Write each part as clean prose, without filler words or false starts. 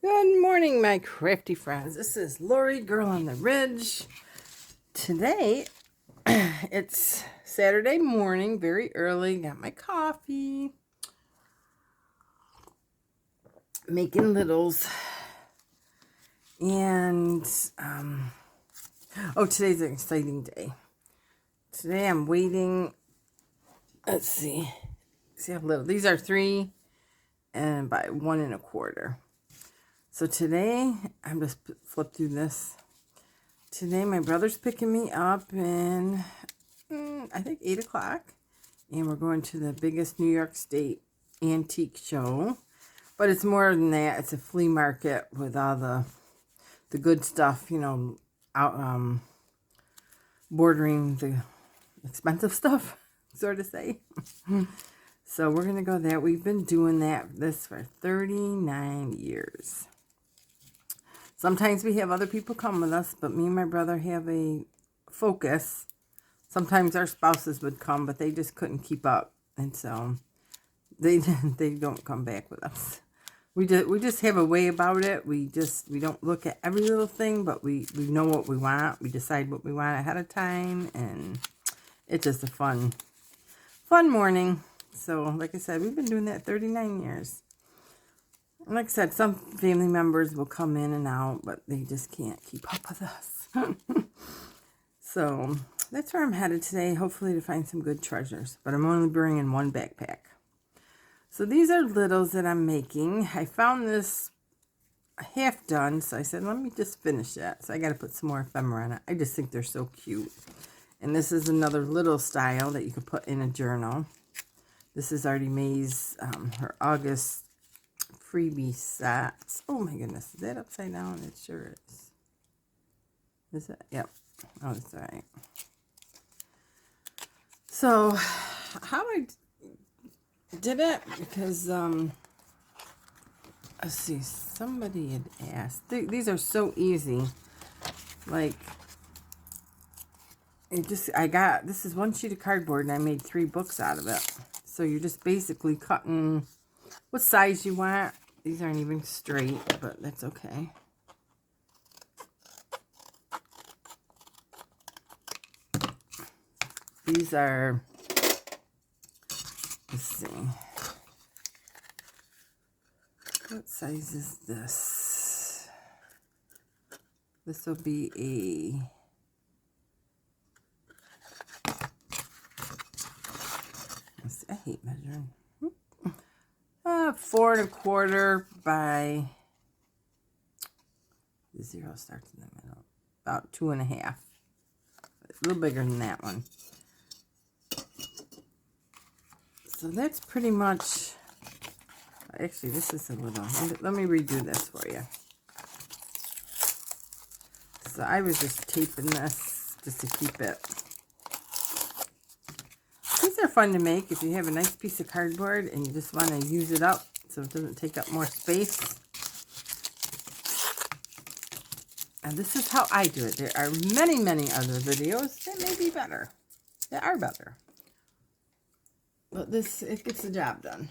Good morning, my crafty friends. This is Lori, Girl on the Ridge. Today, it's Saturday morning, very early. Got my coffee. Making littles. And, today's an exciting day. Today I'm waiting. Let's see. See how little. These are 3 and by 1 1/4. So today, I'm just flip through this. Today, my brother's picking me up in, I think, 8 o'clock. And we're going to the biggest New York State antique show. But it's more than that. It's a flea market with all the good stuff, out bordering the expensive stuff, sort of say. So we're going to go there. We've been doing this for 39 years. Sometimes we have other people come with us, but me and my brother have a focus. Sometimes our spouses would come, but they just couldn't keep up. And so they don't come back with us. We just have a way about it. We don't look at every little thing, but we know what we want. We decide what we want ahead of time, and it's just a fun morning. So, like I said, we've been doing that 39 years. And like I said, some family members will come in and out, but they just can't keep up with us. So, that's where I'm headed today, hopefully to find some good treasures. But I'm only bringing one backpack. So, these are littles that I'm making. I found this half done, so I said, let me just finish that. So, I got to put some more ephemera on it. I just think they're so cute. And this is another little style that you could put in a journal. This is Artie Mae's, her August freebie sets. Oh my goodness, is that upside down? It sure is. Is it? Yep. Oh, that's all right. So, how I did it, because, let's see, somebody had asked. These are so easy. Like, this is one sheet of cardboard, and I made 3 books out of it. So you're just basically cutting what size you want. These aren't even straight, but that's okay. These are, let's see. What size is this? This will be a, I hate measuring. 4 1/4 by, the 0 starts in the middle, about 2 1/2. A little bigger than that one. So that's pretty much, actually this is a little, let me redo this for you. So I was just taping this just to keep it. These are fun to make if you have a nice piece of cardboard and you just want to use it up so it doesn't take up more space. And this is how I do it. There are many, many other videos that may be better. That are better. But it gets the job done.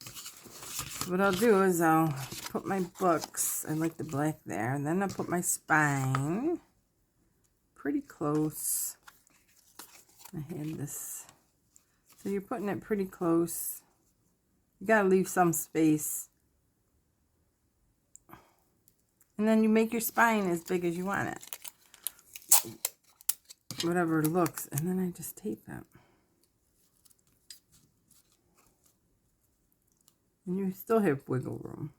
So what I'll do is I'll put my books, I like the black there, and then I'll put my spine pretty close. I had this. So you're putting it pretty close. You gotta leave some space. And then you make your spine as big as you want it. Whatever it looks. And then I just tape it. And you still have wiggle room.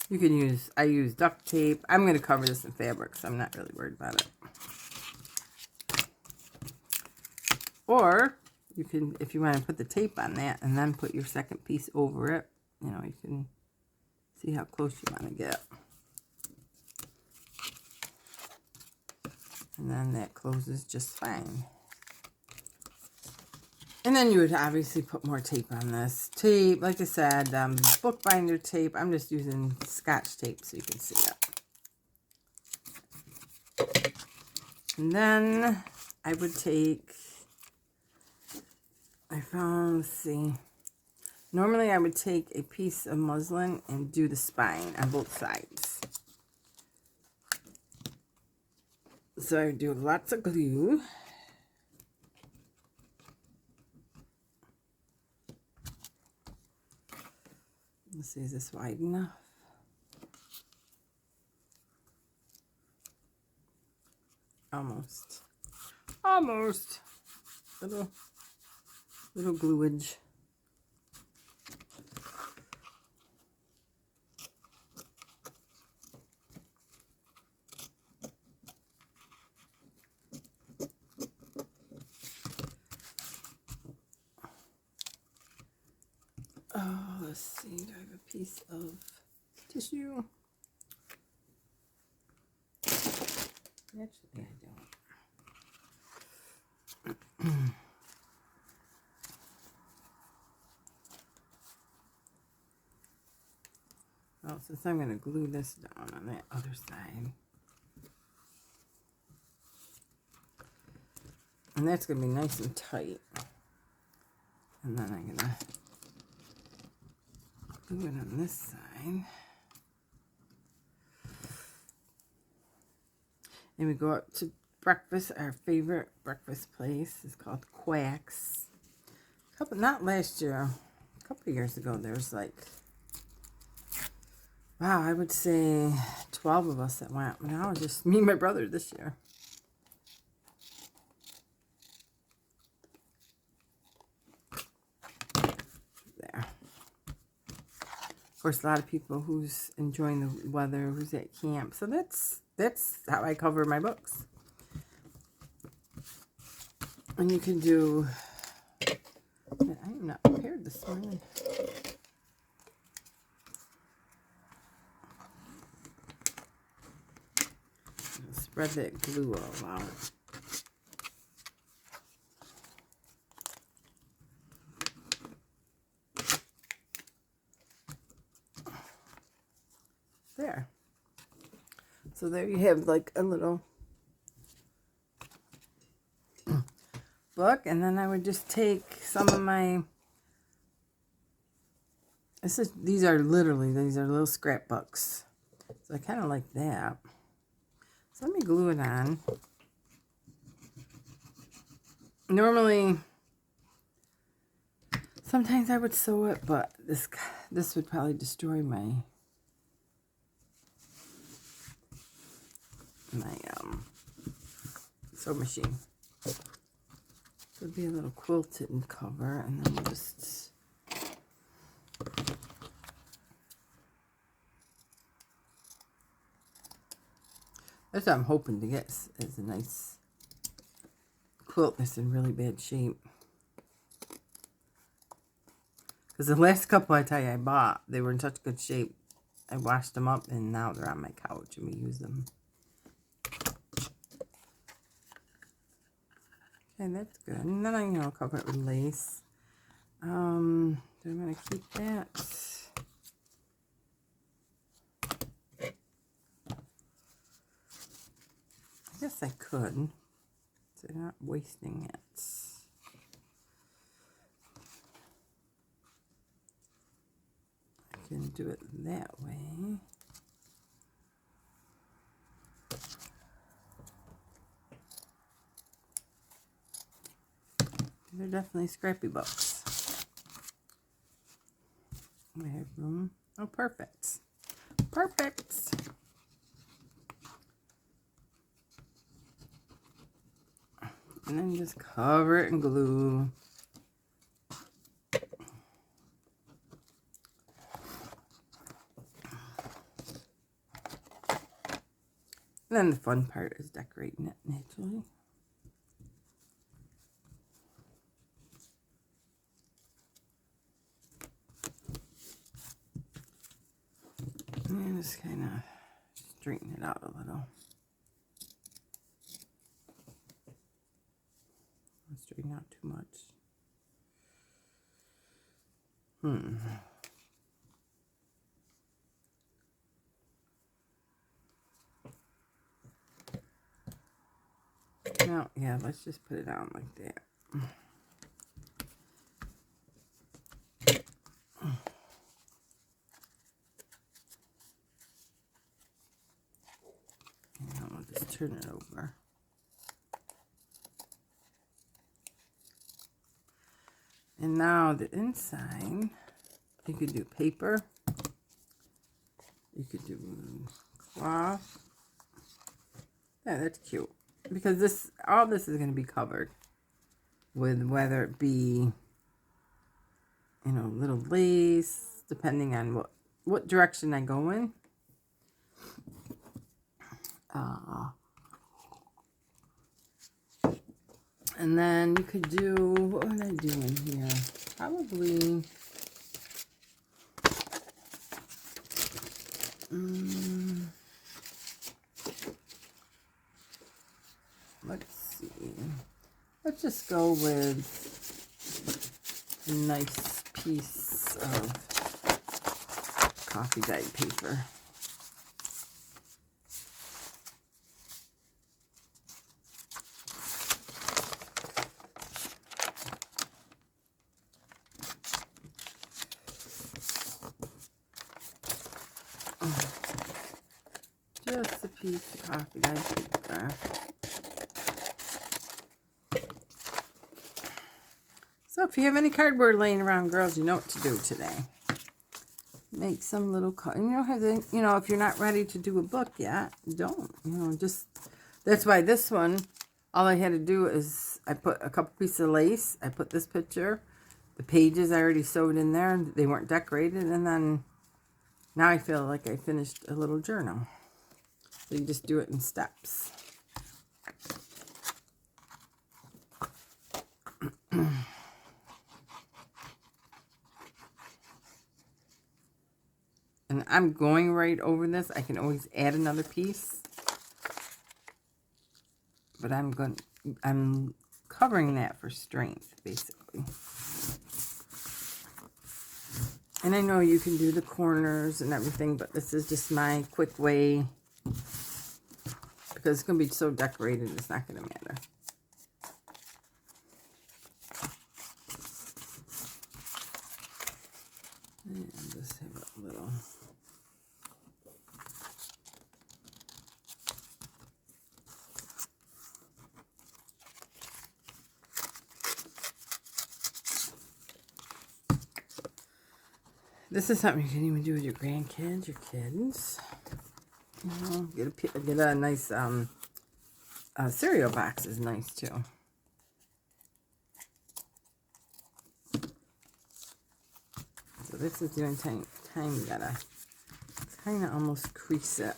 You can use, I use duct tape. I'm going to cover this in fabric, so I'm not really worried about it. Or, you can, if you want to put the tape on that and then put your second piece over it, you can see how close you want to get. And then that closes just fine. And then you would obviously put more tape on this. Tape, like I said, bookbinder tape. I'm just using Scotch tape so you can see it. And then I would take, let's see. Normally I would take a piece of muslin and do the spine on both sides. So I do lots of glue. Let's see, is this wide enough? Almost. Almost. Little gluage. Oh, let's see. Do I have a piece of tissue? Actually, I don't. Well, since I'm going to glue this down on that other side. And that's going to be nice and tight. And then I'm going to glue it on this side. And we go up to breakfast. Our favorite breakfast place is called Quack's. Not last year, a couple of years ago, there was like, wow, I would say 12 of us that went. Now it was just me and my brother this year. There. Of course, a lot of people who's enjoying the weather, who's at camp. So that's how I cover my books. And you can do, I am not prepared this morning. Spread that glue all out. There. So there you have like a little book, and then I would just take some of my, these are little scrapbooks. So I kind of like that. So let me glue it on. Normally, sometimes I would sew it, but this would probably destroy my sewing machine. So it'd be a little quilted cover, and then we'll just that's what I'm hoping to get is a nice quilt that's in really bad shape. Because the last couple I tell you I bought, they were in such good shape. I washed them up, and now they're on my couch, and we use them. Okay, that's good. And then I, cover it with lace. Do I want to keep that? I guess I could. So I'm not wasting it. I can do it that way. They're definitely scrappy books. I have room. Oh, perfect. Perfect. And then just cover it in glue. And then the fun part is decorating it naturally. And just kind of straighten it out a little. Don't straighten out too much. Yeah, let's just put it on like that. And I'll just turn it over. And now the inside, you could do paper. You could do cloth. Yeah, that's cute. Because this, all this is going to be covered with, whether it be, you know, little lace, depending on what direction I go in. And then you could do, what would I do in here? Probably, let's see. Let's just go with a nice piece of coffee dyed paper. Just a piece of coffee dyed paper. So if you have any cardboard laying around, girls, you know what to do today. Make some little, you don't have to, you know, if you're not ready to do a book yet, don't, you know, just, that's why this one, all I had to do is I put a couple pieces of lace, I put this picture, the pages I already sewed in there, they weren't decorated, and then now I feel like I finished a little journal. So you just do it in steps. And I'm going right over this. I can always add another piece. But I'm covering that for strength, basically. And I know you can do the corners and everything, but this is just my quick way. Because it's going to be so decorated, it's not going to matter. And just have a little... This is something you can even do with your grandkids, your kids. You know, get a nice cereal box is nice too. So this is the only time you gotta kind of almost crease it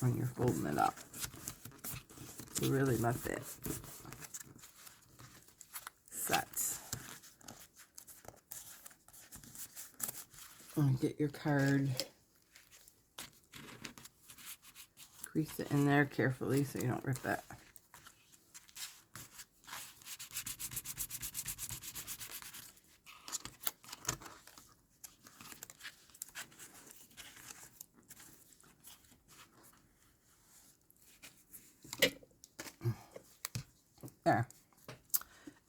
when you're folding it up. To really let it set. And get your card. Crease it in there carefully so you don't rip it. There.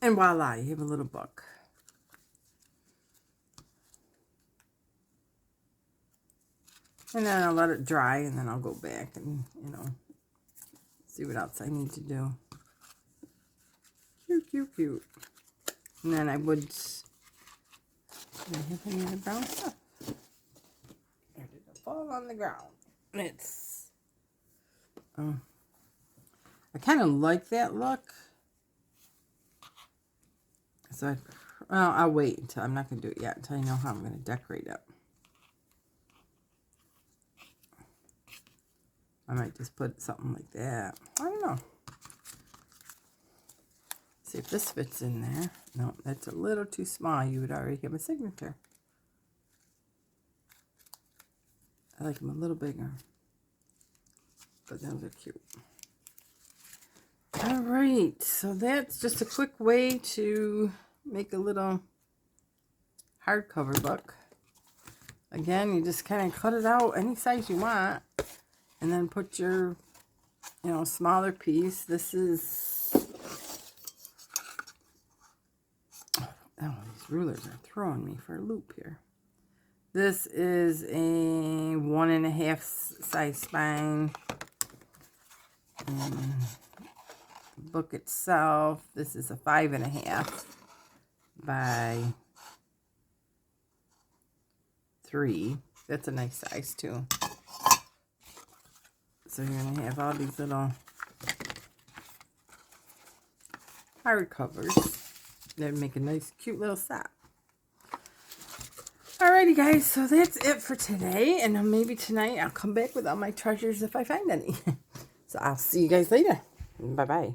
And voila, you have a little book. And then I'll let it dry, and then I'll go back and, you know, see what else I need to do. Cute, cute, cute. And then I would... Do I have any other brown stuff? Or did it fall on the ground? It's... I kind of like that look. So I'll wait until... I'm not going to do it yet until I know how I'm going to decorate it. I might just put something like that. I don't know. See if this fits in there. No, that's a little too small. You would already have a signature. I like them a little bigger. But those are cute. All right. So that's just a quick way to make a little hardcover book. Again, you just kind of cut it out any size you want. And then put your you know, smaller piece. This is, oh, these rulers are throwing me for a loop here. This is a 1.5 size spine. And the book itself, this is a 5.5 by 3. That's a nice size too. So you're going to have all these little hardcovers that make a nice cute little set. Alrighty guys, so that's it for today, and then maybe tonight I'll come back with all my treasures if I find any. So I'll see you guys later. Bye bye.